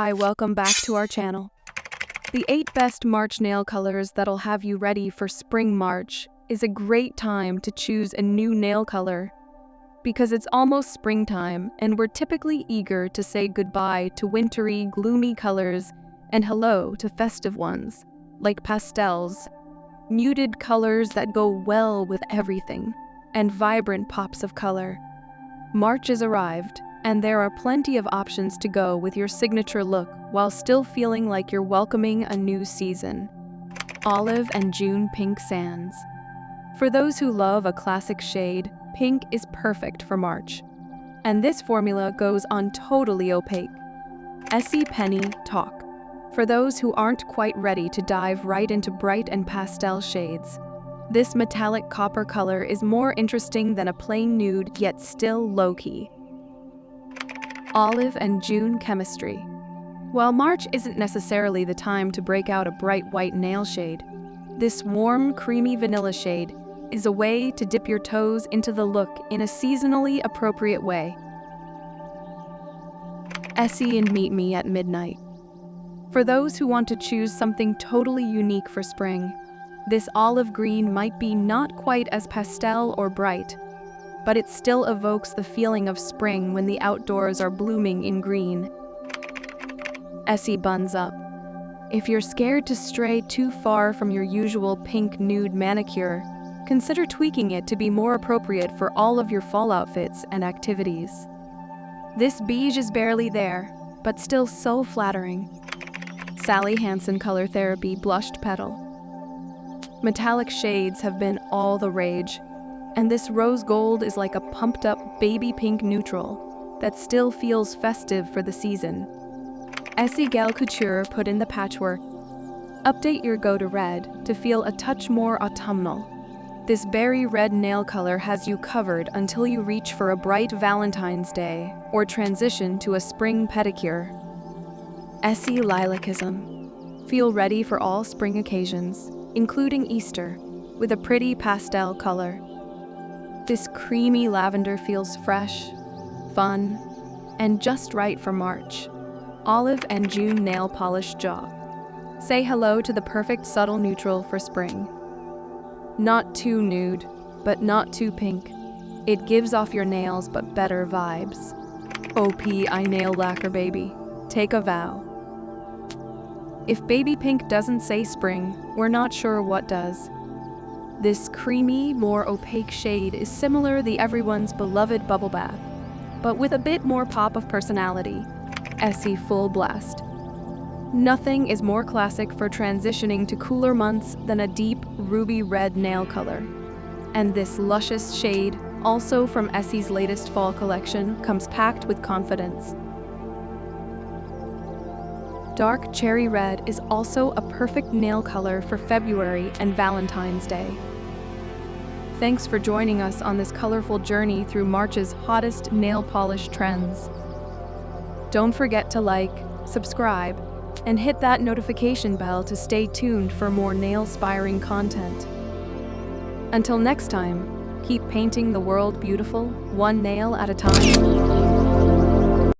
Hi, welcome back to our channel. The 8 best March nail colors that'll have you ready for spring March is a great time to choose a new nail color because it's almost springtime and we're typically eager to say goodbye to wintry, gloomy colors and hello to festive ones like pastels, muted colors that go well with everything, and vibrant pops of color. March has arrived, and there are plenty of options to go with your signature look while still feeling like you're welcoming a new season. Olive and June Pink Sands. For those who love a classic shade, pink is perfect for March. And this formula goes on totally opaque. Essie Penny Talk. For those who aren't quite ready to dive right into bright and pastel shades, this metallic copper color is more interesting than a plain nude, yet still low-key. Olive and June Chemistry. While March isn't necessarily the time to break out a bright white nail shade, this warm, creamy vanilla shade is a way to dip your toes into the look in a seasonally appropriate way. Essie and Meet Me at Midnight. For those who want to choose something totally unique for spring, this olive green might be not quite as pastel or bright, but it still evokes the feeling of spring when the outdoors are blooming in green. Essie Buns Up. If you're scared to stray too far from your usual pink nude manicure, consider tweaking it to be more appropriate for all of your fall outfits and activities. This beige is barely there, but still so flattering. Sally Hansen Color Therapy Blushed Petal. Metallic shades have been all the rage, and this rose gold is like a pumped-up baby pink neutral that still feels festive for the season. Essie Gale Couture Put in the Patchwork. Update your go to red to feel a touch more autumnal. This berry red nail color has you covered until you reach for a bright Valentine's Day or transition to a spring pedicure. Essie Lilacism. Feel ready for all spring occasions, including Easter, with a pretty pastel color. This creamy lavender feels fresh, fun, and just right for March. Olive and June Nail Polish Jaw. Say hello to the perfect subtle neutral for spring. Not too nude, but not too pink. It gives off your nails but better vibes. OP Eye Nail Lacquer Baby. Take a vow. If baby pink doesn't say spring, we're not sure what does. This creamy, more opaque shade is similar to everyone's beloved bubble bath, but with a bit more pop of personality. Essie Full Blast. Nothing is more classic for transitioning to cooler months than a deep ruby red nail color. And this luscious shade, also from Essie's latest fall collection, comes packed with confidence. Dark Cherry Red is also a perfect nail color for February and Valentine's Day. Thanks for joining us on this colorful journey through March's hottest nail polish trends. Don't forget to like, subscribe, and hit that notification bell to stay tuned for more nail-inspiring content. Until next time, keep painting the world beautiful, one nail at a time.